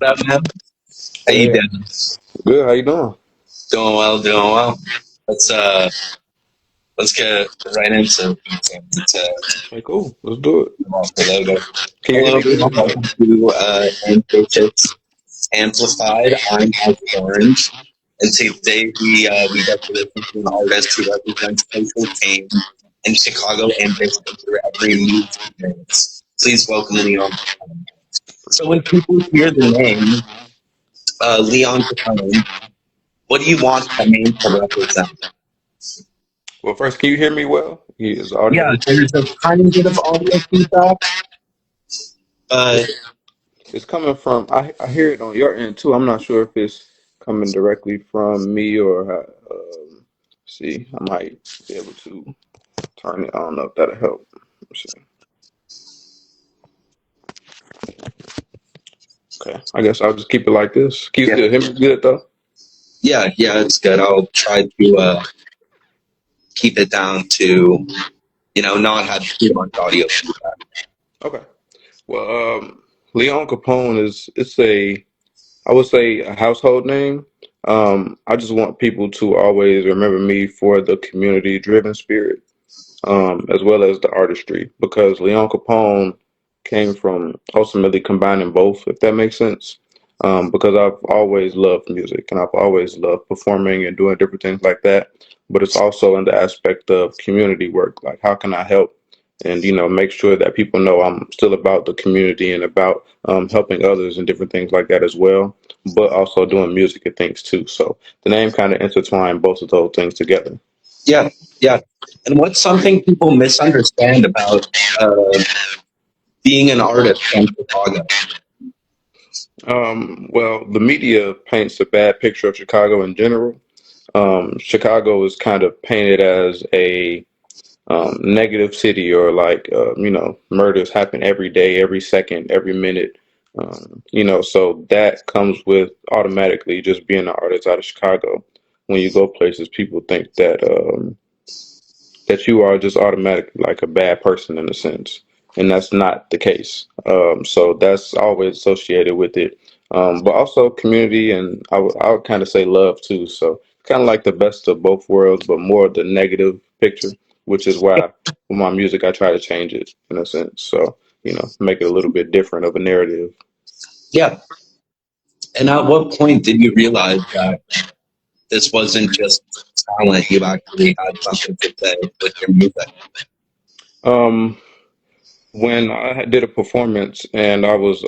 up, man? How you Hey, doing? good. How you doing? Doing well, doing well. Let's uh let's get right into Hey, cool. Let's do it. about the logo. Can you hear Hello me everyone, good? welcome to Ambitious Amplified. I'm Mike Orange, and today we get to listen to an artist who represents social change in Chicago ambition through every music experience. Please welcome Leon. So when Appreciate it. people hear the name Leon Capone, what do you want that name to represent? Well, first, can you hear me well? Is the audio Yeah, okay? there's a tiny bit of audio feedback, but It's coming from. I hear it on your end too. I'm not sure if it's coming directly from me or. See, I might be able to turn it. I don't know if that'll help. Let's see. Okay. I guess I'll just keep it like this. Can you yeah, still hear me good though? yeah, it's good. I'll try to keep it down to not have too much audio feedback. Okay. Well, Leon Capone is it's a I would say a household name. I just want people to always remember me for the community driven spirit, as well as the artistry, because Leon Capone came from ultimately combining both, if that makes sense. Because I've always loved music and I've always loved performing and doing different things like that. But it's also in the aspect of community work, like how can I help and make sure that people know I'm still about the community and about helping others and different things like that as well, but also doing music and things too. So the name kind of intertwined both of those things together. Yeah, yeah. And what's something people misunderstand about being an artist from Chicago? Well, the media paints a bad picture of Chicago in general. Chicago is kind of painted as a negative city, or like murders happen every day, every second, every minute. So that comes with automatically just being an artist out of Chicago. When you go places, people think that you are just automatically like a bad person in a sense, and that's not the case. So that's always associated with it, but also community, and I would kind of say love too. So kind of like the best of both worlds, but more the negative picture, which is why with my music I try to change it in a sense. So make it a little bit different of a narrative. Yeah. And at what point did you realize that this wasn't just talent, you actually had something to say with your music? Um, when did a performance and I was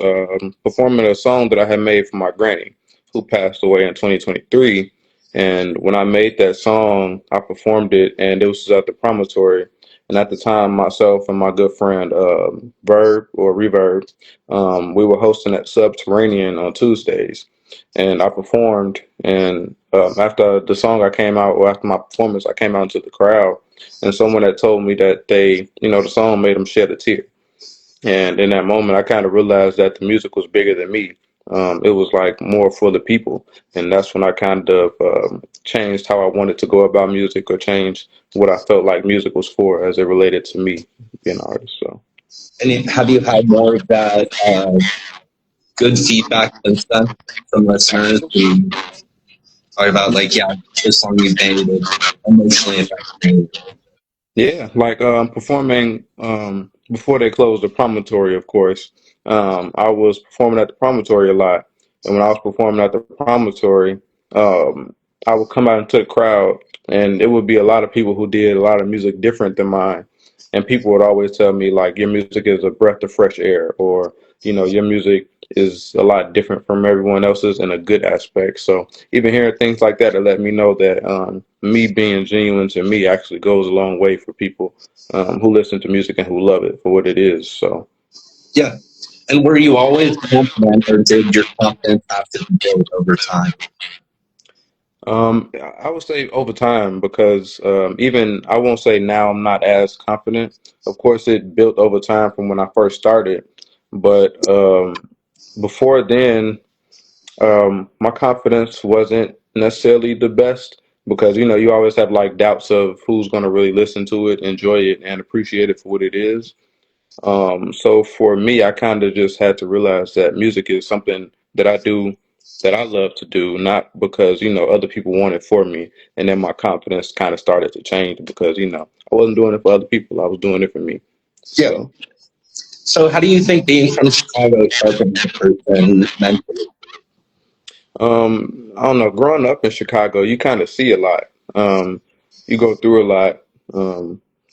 performing a song that I had made for my granny who passed away in 2023. And when I made that song, I performed it and it was at the promontory. And at the time, myself and my good friend Verb or Reverb, we were hosting at Subterranean on Tuesdays. And I performed. And after the song, I came out, or after my performance, I came out into the crowd. And someone had told me that the song made them shed a tear. And in that moment, I kind of realized that the music was bigger than me. It was like more for the people. And that's when I kind of changed how I wanted to go about music, or changed what I felt like music was for as it related to me being an artist. So, And have you had more of that good feedback since then from listeners who talk about like, yeah, this song you made it emotionally affected me? yeah, like performing before they closed the promontory, of course. I was performing at the promontory a lot. And when I was performing at the promontory, um, I would come out into the crowd, and it would be a lot of people who did a lot of music different than mine. And people would always tell me, like, your music is a breath of fresh air, or, your music is a lot different from everyone else's in a good aspect. So even hearing things like that, it let me know that me being genuine to me actually goes a long way for people who listen to music and who love it for what it is. So, Yeah. And were you always confident, or did your confidence have to be built over time? I would say over time, because even I won't say now I'm not as confident. Of course, it built over time from when I first started, but before then, my confidence wasn't necessarily the best, because you always have like doubts of who's going to really listen to it, enjoy it, and appreciate it for what it is. So for me, I kind of just had to realize that music is something that I do that I love to do, not because, other people want it for me. And then my confidence kind of started to change because, I wasn't doing it for other people. I was doing it for me. Yeah. So, So, how do you think being from Chicago sharpens a person mentally? I don't know, growing up in Chicago, you kind of see a lot. You go through a lot.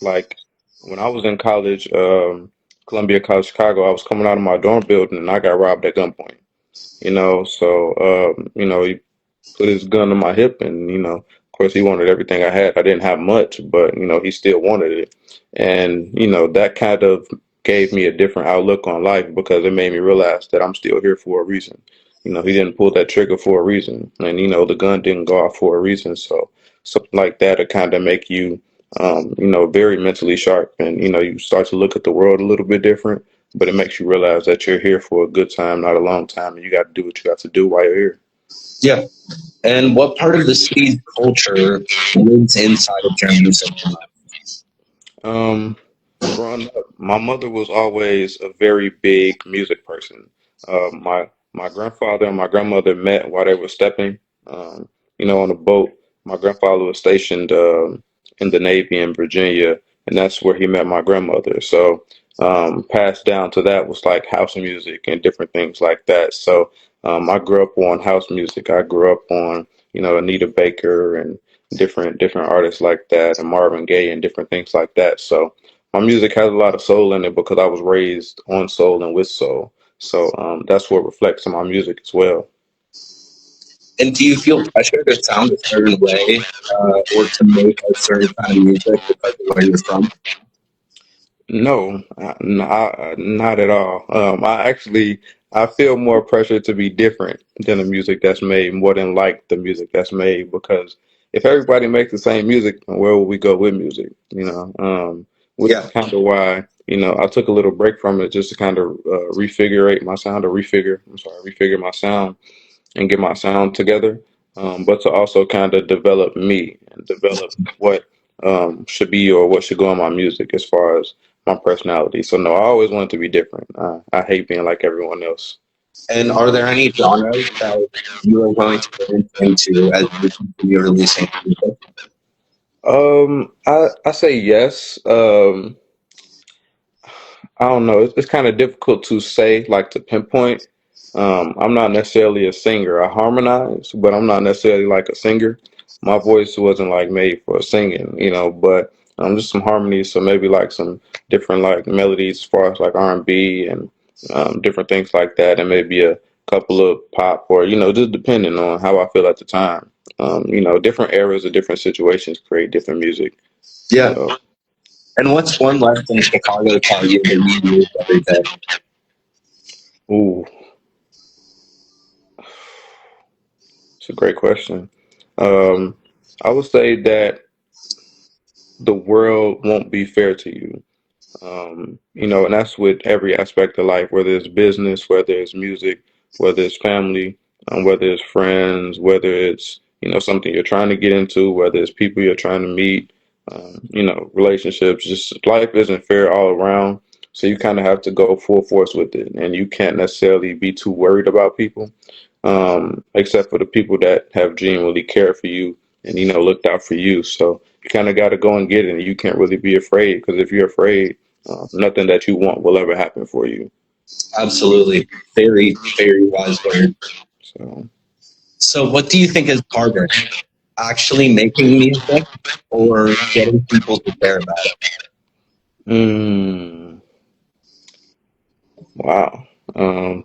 Like when I was in college, Columbia College Chicago, I was coming out of my dorm building and I got robbed at gunpoint. So he put his gun to my hip, and of course, he wanted everything I had. I didn't have much, but he still wanted it, and that kind of gave me a different outlook on life because it made me realize that I'm still here for a reason. He didn't pull that trigger for a reason, and the gun didn't go off for a reason. So something like that to kind of make you, very mentally sharp, and you start to look at the world a little bit different. But it makes you realize that you're here for a good time, not a long time, and you got to do what you have to do while you're here. Yeah. And what part of the city's culture lives inside of Germany social life? Um, Growing up, my mother was always a very big music person. My grandfather and my grandmother met while they were stepping, on a boat. My grandfather was stationed in the Navy in Virginia, and that's where he met my grandmother. So, passed down to that was like house music and different things like that. So, I grew up on house music. I grew up on, Anita Baker and different artists like that, and Marvin Gaye and different things like that. So my music has a lot of soul in it because I was raised on soul and with soul. So that's what reflects in my music as well. And do you feel pressure to sound a certain way or to make a certain kind of music because of where you're from? No, not at all. I feel more pressure to be different than the music that's made, more than like the music that's made. Because if everybody makes the same music, then where will we go with music? Which is Yeah, kind of why I took a little break from it just to kind of refigurate my sound, or refigure my sound and get my sound together, but to also kind of develop me and develop what should be or what should go in my music as far as my personality. So no, I always wanted to be different. I hate being like everyone else. and are there any genres that you are going to get into as you continue releasing music? I say yes. I don't know. It's kind of difficult to say, like to pinpoint. I'm not necessarily a singer. I harmonize, but I'm not necessarily like a singer. My voice wasn't like made for singing, but just some harmonies. So maybe like some different like melodies as far as like R&B and different things like that, and maybe a couple of pop or just depending on how I feel at the time. Different eras or different situations create different music. Yeah. So, And what's one lesson Chicago taught you that you use every day? ooh, it's a great question. Um, I would say that the world won't be fair to you. And that's with every aspect of life, whether it's business, whether it's music, whether it's family, whether it's friends, whether it's, something you're trying to get into, whether it's people you're trying to meet, relationships, just life isn't fair all around. So you kind of have to go full force with it. And you can't necessarily be too worried about people, except for the people that have genuinely cared for you and, looked out for you. So you kind of got to go and get it. And you can't really be afraid because if you're afraid, nothing that you want will ever happen for you. Absolutely. Very, very wise word. So, So, what do you think is harder, actually making music or getting people to care about it? mm, wow.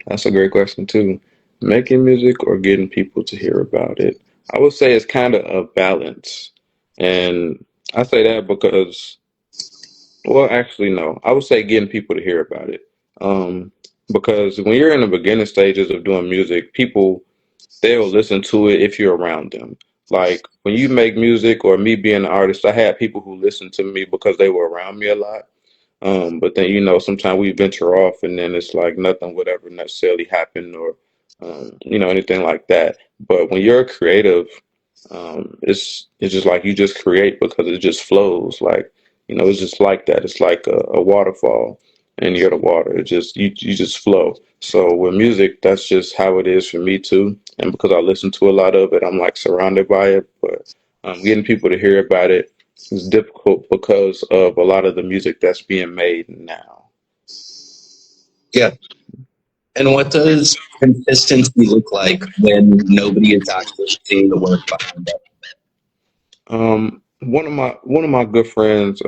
That's a great question too. Making music or getting people to hear about it? I would say it's kind of a balance. And I say that because, well, actually, no. I would say getting people to hear about it. Um, because when you're in the beginning stages of doing music, people they'll listen to it if you're around them. Like when you make music or me being an artist, I had people who listened to me because they were around me a lot. But then sometimes we venture off, and then it's like nothing would ever necessarily happen, or anything like that. But when you're a creative, it's just like you just create because it just flows. Like it's just like that. It's like a waterfall. and you're the water. It just you just flow. So with music, that's just how it is for me too. And because I listen to a lot of it, I'm like surrounded by it. But getting people to hear about it is difficult because of a lot of the music that's being made now. Yeah. And what does consistency look like when nobody is actually seeing the work behind it? One of my good friends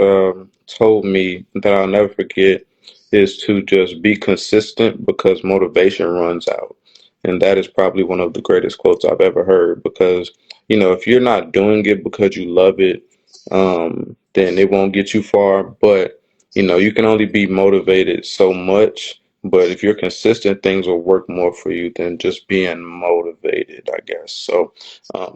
told me that I'll never forget is to just be consistent because motivation runs out. And that is probably one of the greatest quotes I've ever heard because, if you're not doing it because you love it, then it won't get you far. But, you can only be motivated so much. But if you're consistent, things will work more for you than just being motivated, I guess. So,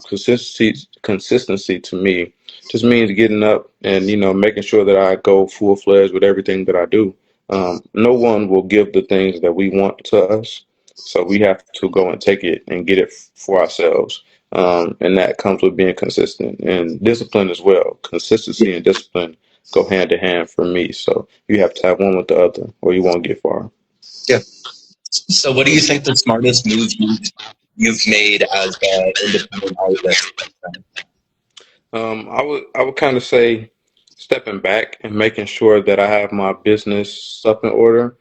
consistency to me just means getting up and making sure that I go full fledged with everything that I do. No one will give the things that we want to us, so we have to go and take it and get it for ourselves. And that comes with being consistent and discipline as well. Consistency and discipline go hand in hand for me. So you have to have one with the other, or you won't get far. Yeah. So, what do you think the smartest move you've made as an independent artist? I would kind of say stepping back and making sure that I have my business stuff in order.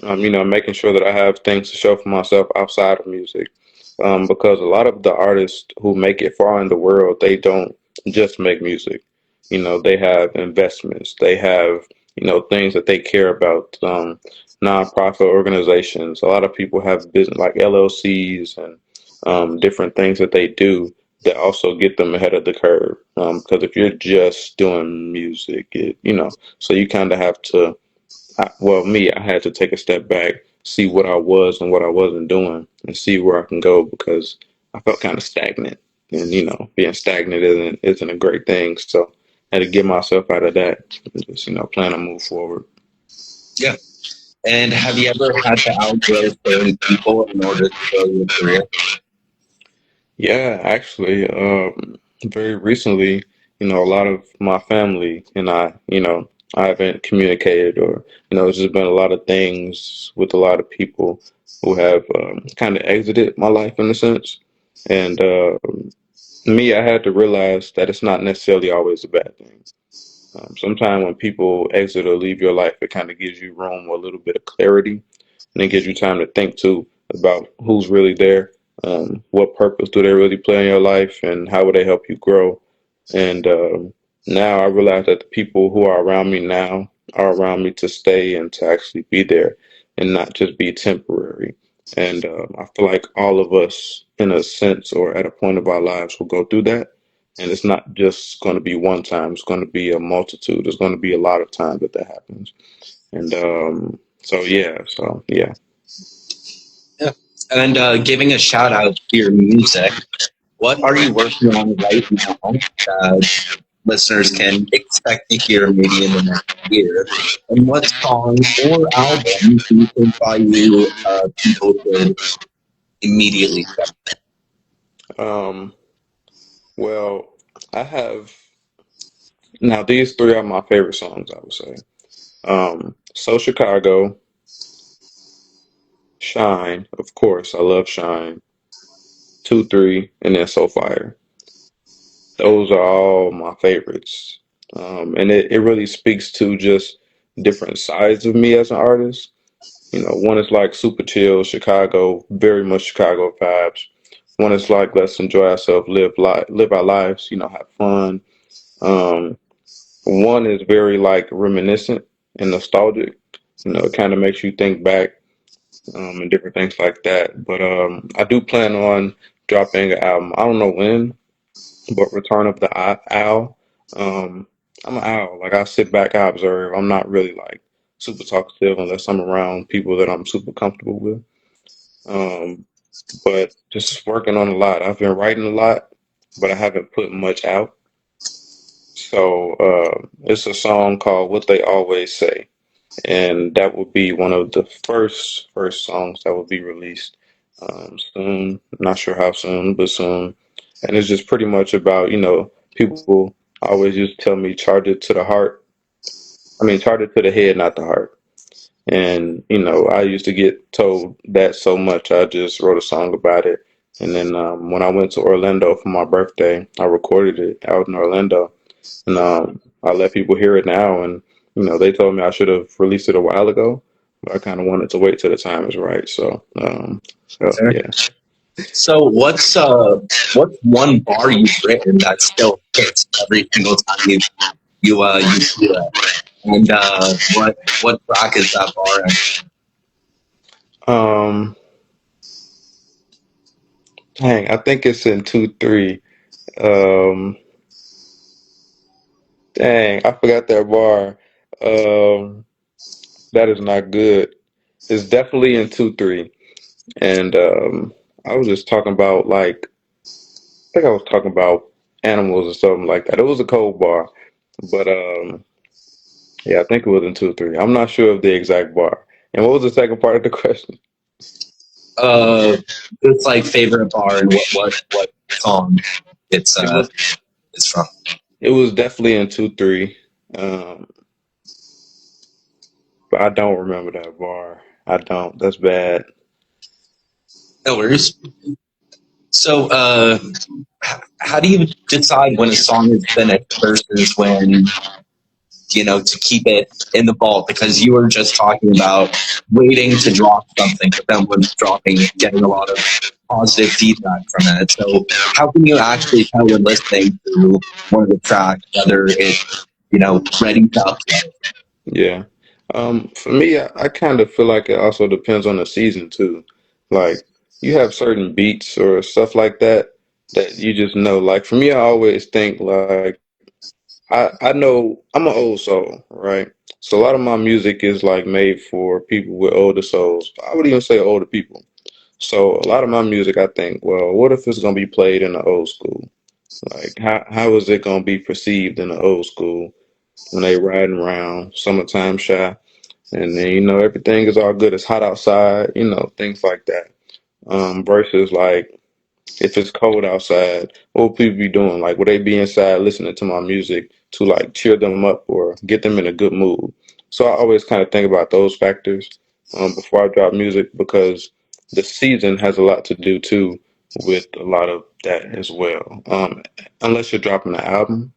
Making sure that I have things to show for myself outside of music. Because a lot of the artists who make it far in the world, they don't just make music. They have investments, they have, things that they care about, nonprofit organizations. A lot of people have business like LLCs and different things that they do that also get them ahead of the curve. Because if you're just doing music, so you kind of have to I had to take a step back, see what I was and what I wasn't doing, and see where I can go because I felt kind of stagnant. And being stagnant isn't a great thing. So I had to get myself out of that and just plan to move forward. Yeah. And have you ever had to outgrow certain people in order to grow your career? Yeah, actually, very recently, a lot of my family and I haven't communicated, or it's just been a lot of things with a lot of people who have kind of exited my life in a sense. And me, I had to realize that it's not necessarily always a bad thing. Sometimes when people exit or leave your life, it kind of gives you room or a little bit of clarity, and it gives you time to think too about who's really there, what purpose do they really play in your life, and how would they help you grow. And now I realize that the people who are around me now are around me to stay and to actually be there and not just be temporary. And I feel like all of us, in a sense or at a point of our lives, will go through that. And it's not just going to be one time, it's going to be a multitude. There's going to be a lot of times that happens. And so yeah. Yeah. And giving a shout out to your music, what are you working on right now that listeners can expect to hear maybe in the next year? And what song or album do you think by you people should immediately check? Um, well, I have now these three are my favorite songs, I would say. So Chicago, Shine, of course, I love Shine, 2, 3, and then So Fire. Those are all my favorites. And it really speaks to just different sides of me as an artist. One is like super chill, Chicago, very much Chicago vibes. One is like let's enjoy ourselves, live our lives, have fun. Um, One is very like reminiscent and nostalgic. It kind of makes you think back and different things like that. But I do plan on dropping an album. I don't know when, but Return of the Owl. Um, I'm an owl. Like I sit back, I observe. I'm not really like super talkative unless I'm around people that I'm super comfortable with. Um, but just working on a lot. I've been writing a lot, but I haven't put much out. So it's a song called "What They Always Say," and that will be one of the first songs that will be released soon. Not sure how soon, but soon. And it's just pretty much about people always used to tell me charge it to the heart. I mean charge it to the head, not the heart. And I used to get told that so much, I just wrote a song about it. And then when I went to Orlando for my birthday, I recorded it out in Orlando, and I let people hear it now. And they told me I should have released it a while ago, but I kind of wanted to wait till the time is right. So yeah. So what's one bar you've written that still hits every single time you hear it? And what track is that bar in? Um, Dang, I think it's in 2-3. Um, Dang, I forgot that bar. Um, that is not good. It's definitely in 2-3. And I was just talking about like I think I was talking about animals or something like that. It was a cold bar, but yeah, I think it was in 2-3. I'm not sure of the exact bar. And what was the second part of the question? Uh, it's like favorite bar and what song it's It was it's from. it was definitely in 2-3. Um, but I don't remember that bar. I don't. That's bad. No worries. So how do you decide when a song is finished versus when to keep it in the vault? Because you were just talking about waiting to drop something, but then when dropping, getting a lot of positive feedback from it. So how can you actually tell when listening to one of the tracks whether it's ready to upload? Yeah. For me, I kind of feel like it also depends on the season too. Like you have certain beats or stuff like that that you just know. Like for me, I always think like I know I'm an old soul, right? So a lot of my music is like made for people with older souls. I would even say older people. So a lot of my music, I think, well, what if it's gonna be played in the old school? Like how is it gonna be perceived in the old school when they riding around summertime shy? And then everything is all good. It's hot outside, things like that. Versus like if it's cold outside, what would people be doing? Like would they be inside listening to my music to like cheer them up or get them in a good mood? So I always kind of think about those factors before I drop music because the season has a lot to do too with a lot of that as well. Unless you're dropping an album,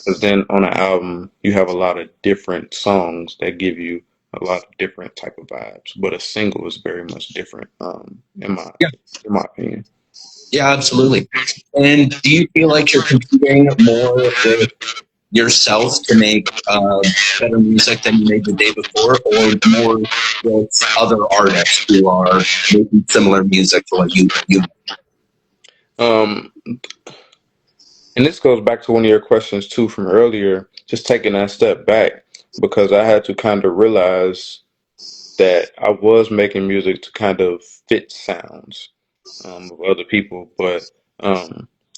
because then on an album, you have a lot of different songs that give you a lot of different type of vibes. But a single is very much different, in my opinion. Yeah, absolutely. And do you feel like you're competing more with yourself to make better music than you made the day before, or more with other artists who are making similar music to what you? Um, and this goes back to one of your questions too from earlier, just taking that step back because I had to kind of realize that I was making music to kind of fit sounds of other people, but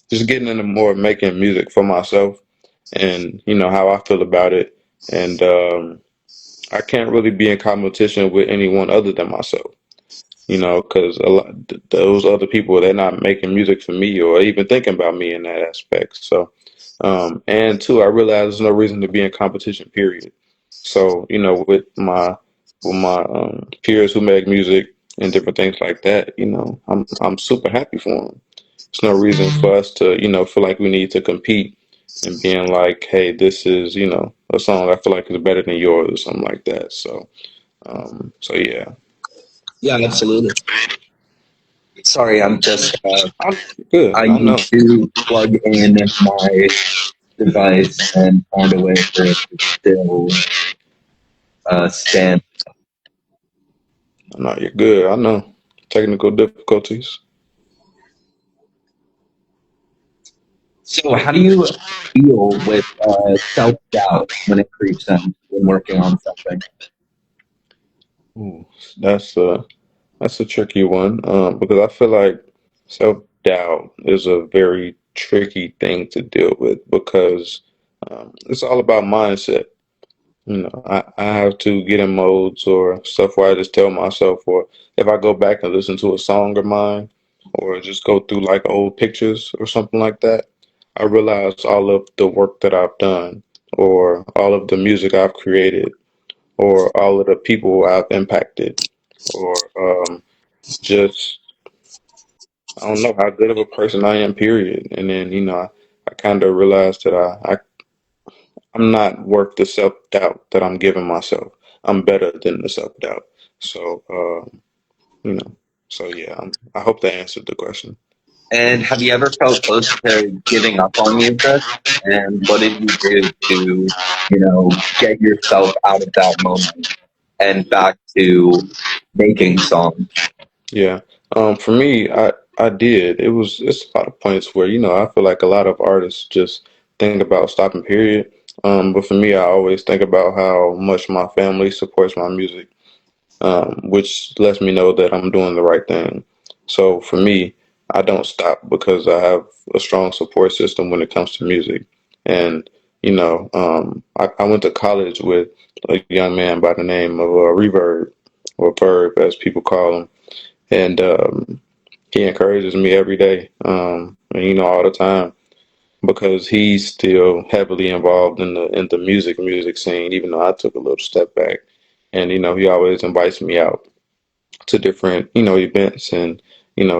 just getting into more making music for myself and how I feel about it. And I can't really be in competition with anyone other than myself, because a lot those other people they're not making music for me or even thinking about me in that aspect. So, and two, I realize there's no reason to be in competition. Period. So, with my peers who make music and different things like that, I'm super happy for them. There's no reason for us to, feel like we need to compete and being like, hey, this is, a song I feel like is better than yours or something like that. So yeah. Yeah, absolutely. Sorry, I'm just I'm good. I I need know. to plug in my device and find a way for it to still stand. No, you're good. I know. Technical difficulties. So, how do you feel with self doubt when it creeps in when working on something? Ooh, that's a that's a tricky one. Because I feel like self-doubt is a very tricky thing to deal with because it's all about mindset. I have to get in modes or stuff where I just tell myself, or if I go back and listen to a song of mine, or just go through like old pictures or something like that, I realize all of the work that I've done or all of the music I've created or all of the people I've impacted, or just I don't know how good of a person I am, period. And then, I kind of realized that I'm not worth the self doubt that I'm giving myself. I'm better than the self doubt. So, you know, so yeah, I hope that answered the question. And have you ever felt close to giving up on music? And what did you do to, get yourself out of that moment and back to making songs? Yeah. For me, I did. It's a lot of points where, I feel like a lot of artists just think about stopping, period. But for me, I always think about how much my family supports my music, which lets me know that I'm doing the right thing. So for me, I don't stop because I have a strong support system when it comes to music. And, I went to college with a young man by the name of Reverb, or Verb, as people call him. And he encourages me every day, and, all the time, because he's still heavily involved in the music scene, even though I took a little step back. And he always invites me out to different events, and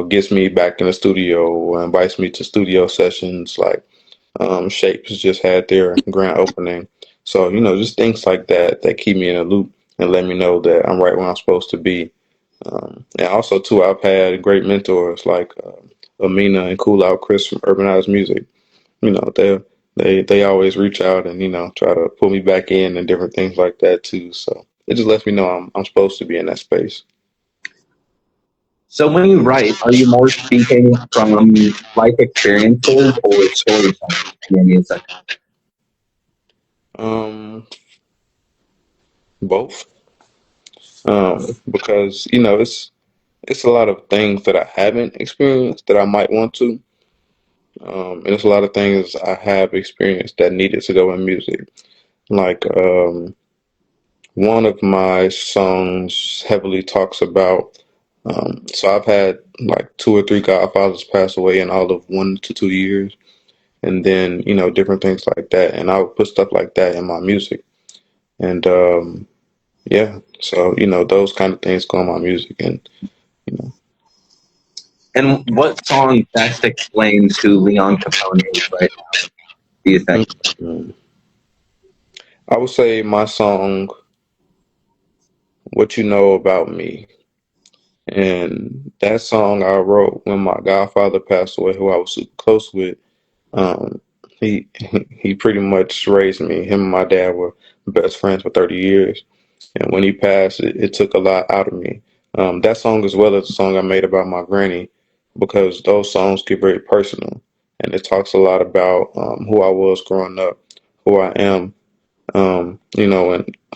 gets me back in the studio, invites me to studio sessions, like Shapes just had their grand opening. So just things like that keep me in a loop and let me know that I'm right where I'm supposed to be. And also too, I've had great mentors like Amina and Cool Out Chris from Urbanized Music. They always reach out and try to pull me back in and different things like that too. So it just lets me know I'm supposed to be in that space. So when you write, are you more speaking from life experiences or storytelling in your music? Um, Both. Because it's a lot of things that I haven't experienced that I might want to. And it's a lot of things I have experienced that needed to go in music. Like one of my songs heavily talks about. So I've had like two or three godfathers pass away in all of 1 to 2 years, and then different things like that. And I would put stuff like that in my music, and yeah. So those kind of things go in my music, and you know. And what song best explains who Leon Capone is right now, do you think? Mhm. I would say my song, "What You Know About Me," and that song I wrote when my godfather passed away, who I was super close with. Um, he pretty much raised me. Him and my dad were best friends for 30 years, and when he passed, it took a lot out of me. That song, as well as the song I made about my granny, because those songs get very personal, and it talks a lot about who I was growing up, who I am, and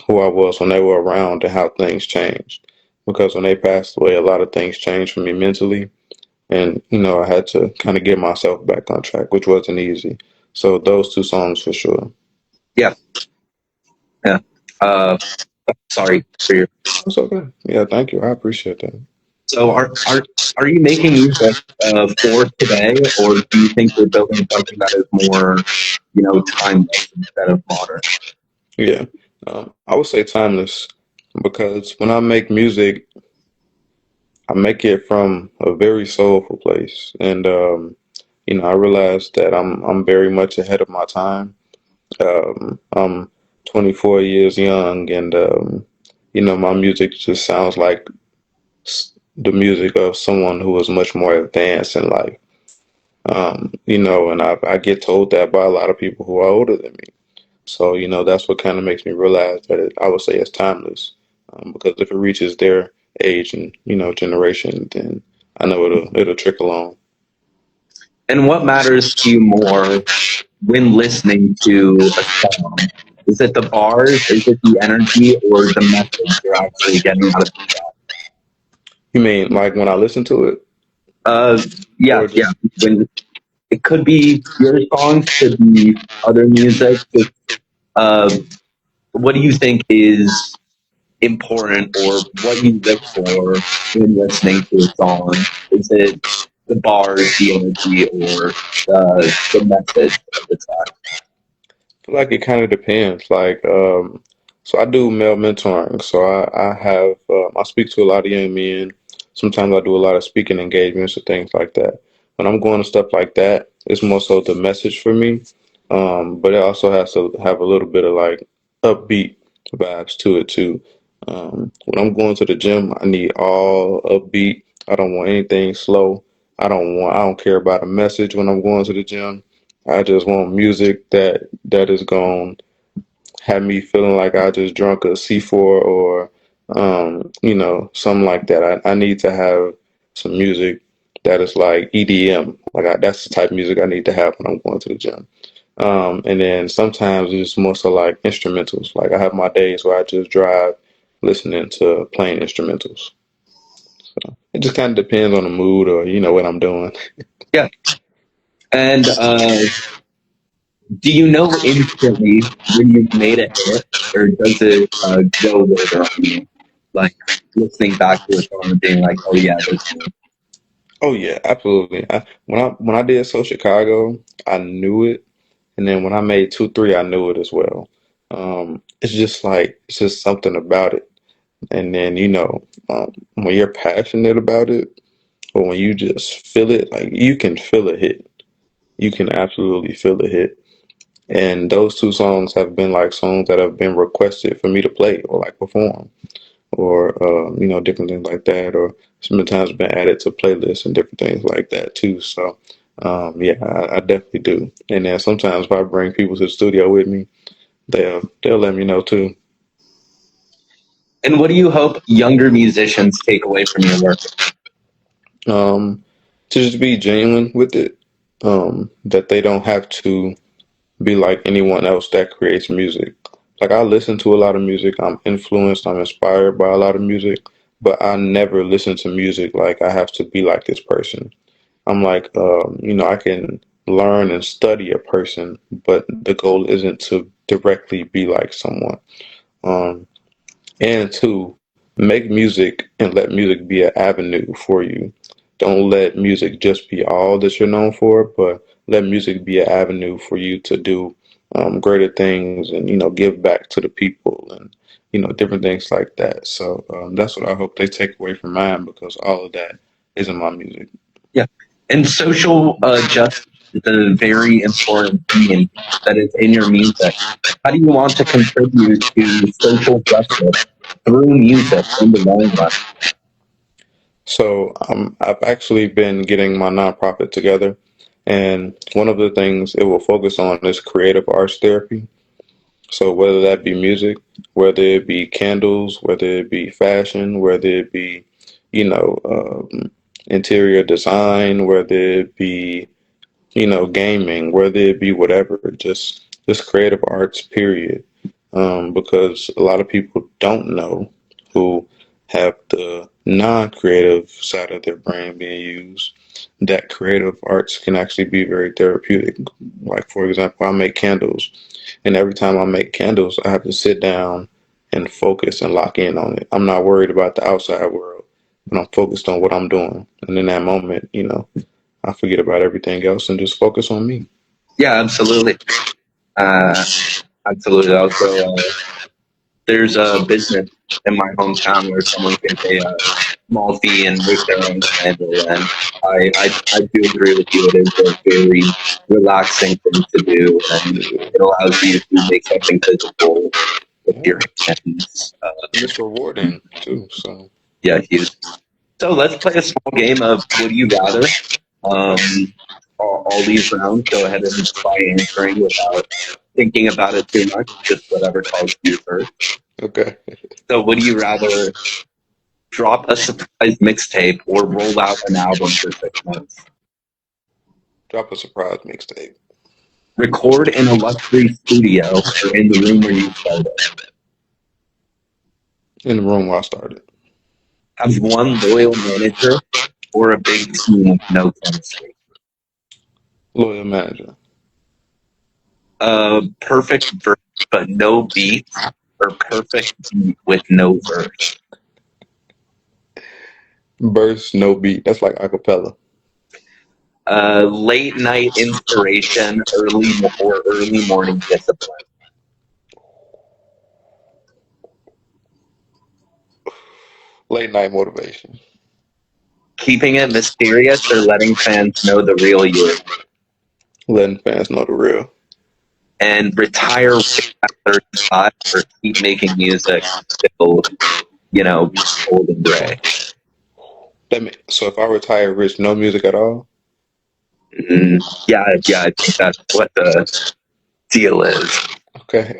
who I was when they were around, and how things changed. Because when they passed away, a lot of things changed for me mentally, and I had to kind of get myself back on track, which wasn't easy. So those two songs for sure. Yeah, yeah. Uh, sorry for your. That's okay. Yeah, thank you. I appreciate that. So are you making music for today, or do you think you're building something that is more, timeless instead of modern? Yeah, I would say timeless, because when I make music, I make it from a very soulful place, and I realize that I'm very much ahead of my time. I'm 24 years young, and my music just sounds like the music of someone who is much more advanced in life. And I get told that by a lot of people who are older than me. So, that's what kind of makes me realize that I would say it's timeless. Because if it reaches their age and, generation, then I know it'll trickle on. And what matters to you more when listening to a song? Is it the bars? Is it the energy, or the message you're actually getting out of it? You mean like when I listen to it, Uh, or yeah, yeah. just, When it could be your songs, could be other music. Just, uh, what do you think is important, or what you look for when listening to a song? Is it the bars, the energy, or the message of the track? I feel like it kind of depends. Like, So I do male mentoring. So I have I speak to a lot of young men. Sometimes I do a lot of speaking engagements and things like that. When I'm going to stuff like that, it's more so the message for me. But it also has to have a little bit of like upbeat vibes to it too. When I'm going to the gym, I need all upbeat. I don't want anything slow. I don't care about a message when I'm going to the gym. I just want music that is going had me feeling like I just drunk a C4 or, something like that. I need to have some music that is like EDM. That's the type of music I need to have when I'm going to the gym. And then sometimes it's more so like instrumentals. Like I have my days where I just drive listening to plain instrumentals. So it just kind of depends on the mood or, what I'm doing. Yeah. And do you know instantly when you've made a hit, or does it go later on you? Like listening back to a song and being like, "Oh yeah, this one." Oh yeah, absolutely. When I did So Chicago, I knew it. And then when I made 2-3, I knew it as well. It's just something about it. And then, when you're passionate about it, or when you just feel it, like you can feel a hit. You can absolutely feel a hit. And those two songs have been like songs that have been requested for me to play or like perform or, different things like that. Or sometimes been added to playlists and different things like that too. So, yeah, I definitely do. And then sometimes if I bring people to the studio with me, they'll let me know too. And what do you hope younger musicians take away from your work? Um, to just be genuine with it. That they don't have to be like anyone else that creates music. Like I listen to a lot of music. I'm influenced. I'm inspired by a lot of music, but I never listen to music like I have to be like this person. I'm like, I can learn and study a person, but the goal isn't to directly be like someone. Um, and to make music and let music be an avenue for you. Don't let music just be all that you're known for, but let music be an avenue for you to do greater things and give back to the people and different things like that. So that's what I hope they take away from mine because all of that is in my music. Yeah. And social justice is a very important theme that is in your music. How do you want to contribute to social justice through music in the long run? So I've actually been getting my nonprofit together, and one of the things it will focus on is creative arts therapy. So whether that be music, whether it be candles, whether it be fashion, whether it be, you know, um, interior design, whether it be gaming, whether it be whatever, just creative arts, period. Because a lot of people don't know who have the non-creative side of their brain being used. That creative arts can actually be very therapeutic. Like for example, I make candles, and every time I make candles, I have to sit down and focus and lock in on it. I'm not worried about the outside world, but I'm focused on what I'm doing. And in that moment, I forget about everything else and just focus on me. Yeah, absolutely. Uh, Absolutely. Also, there's a business in my hometown where someone can pay a small fee and make their own candle. And I do agree with you. It is a very relaxing thing to do, and it allows you to make something physical with Yeah, your hands. and it's rewarding too. So Yeah, huge. So let's play a small game of Would You Rather. Um, all these rounds, go ahead and try answering without thinking about it too much, just whatever calls to you first. okay, So, would you rather drop a surprise mixtape or roll out an album for 6 months? drop a surprise mixtape Record in a luxury studio or in the room where you started? in the room where I started. Have one loyal manager or a big team with no chemistry? Loyal manager. Perfect verse but no beat, or perfect beat with no verse? Burst, no beat. That's like acapella. Late night inspiration, or early morning discipline? Late night motivation. Keeping it mysterious or letting fans know the real you? Letting fans know the real. And retire at 35 or keep making music still, old and gray? So if I retire rich, no music at all? Yeah, I think that's what the deal is. Okay.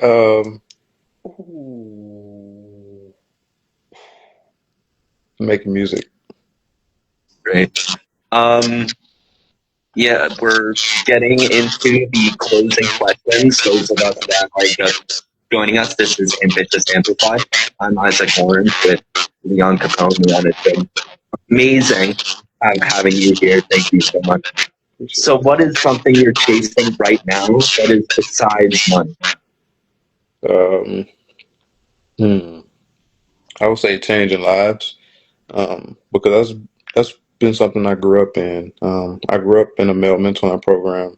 Making music. Great. Yeah, we're getting into the closing questions. Those of us that are just joining us, this is Ambitious Amplified. I'm Isaac Orange with Leon Capone. Leon, it's been amazing having you here. Thank you so much. So, what is something you're chasing right now that is besides money? Um, hmm. I would say changing lives. Because that's been something I grew up in. I grew up in a male mentoring program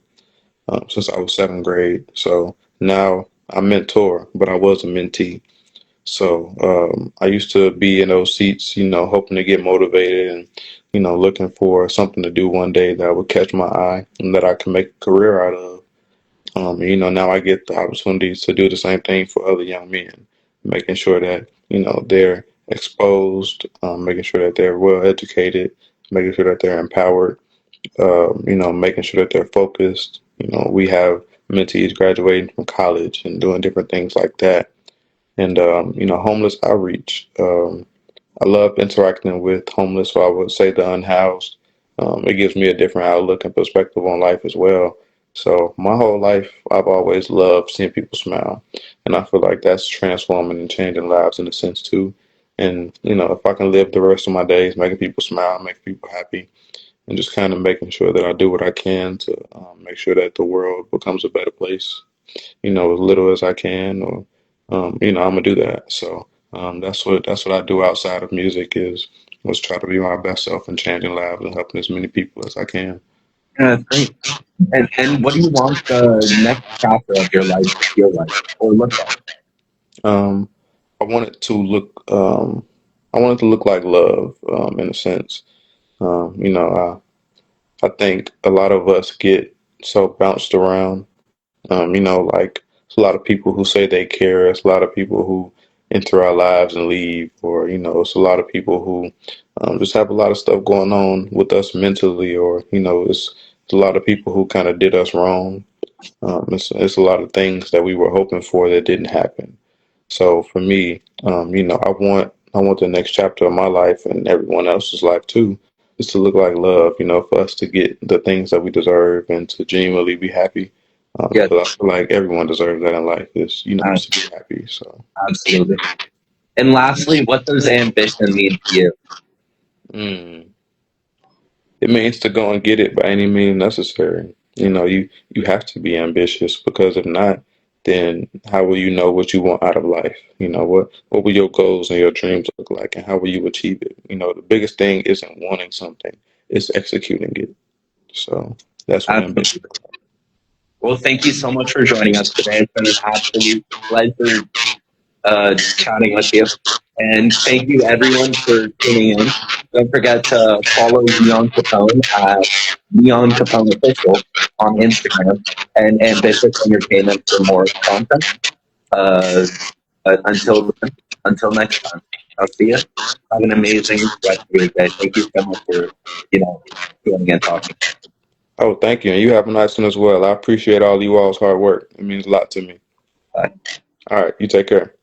since I was 7th grade. So now I mentor, but I was a mentee. So I used to be in those seats, hoping to get motivated and, looking for something to do one day that would catch my eye and that I can make a career out of. Now I get the opportunities to do the same thing for other young men, making sure that, they're exposed, making sure that they're well educated, making sure that they're empowered, making sure that they're focused. We have mentees graduating from college and doing different things like that. And, homeless outreach. I love interacting with homeless, so I would say the unhoused. It gives me a different outlook and perspective on life as well. So my whole life, I've always loved seeing people smile, and I feel like that's transforming and changing lives in a sense too. And if I can live the rest of my days making people smile, making people happy, and just kind of making sure that I do what I can to make sure that the world becomes a better place, as little as I can, or I'm gonna do that. So that's what I do outside of music was try to be my best self and changing lives and helping as many people as I can. Yeah, that's great. And what do you want the next chapter of your life to feel like or look like? Um, I want it to look I want it to look like love in a sense. I think a lot of us get so bounced around. Like it's a lot of people who say they care. It's a lot of people who enter our lives and leave, or it's a lot of people who just have a lot of stuff going on with us mentally, or it's a lot of people who kind of did us wrong. It's a lot of things that we were hoping for that didn't happen. So for me, I want the next chapter of my life and everyone else's life too, is to look like love. For us to get the things that we deserve and to genuinely be happy. Yeah, Because I feel like everyone deserves that in life is uh, to be happy. So absolutely. And lastly, what does ambition mean to you? mm, it means to go and get it by any means necessary. You have to be ambitious because if not, then how will you know what you want out of life? What will your goals and your dreams look like, and how will you achieve it? The biggest thing isn't wanting something; it's executing it. So that's what ambition. Absolutely. Well, thank you so much for joining us today. It's been an absolute pleasure chatting with you. And thank you everyone for tuning in. Don't forget to follow Leon Capone at Leon Capone Official on Instagram and Ambitious Entertainment for more content. Uh, until next time, I'll see you. Have an amazing rest of your day. Thank you so much for joining and talking. Oh, thank you, and you have a nice one as well. I appreciate all you all's hard work. It means a lot to me. Bye. All right, you take care.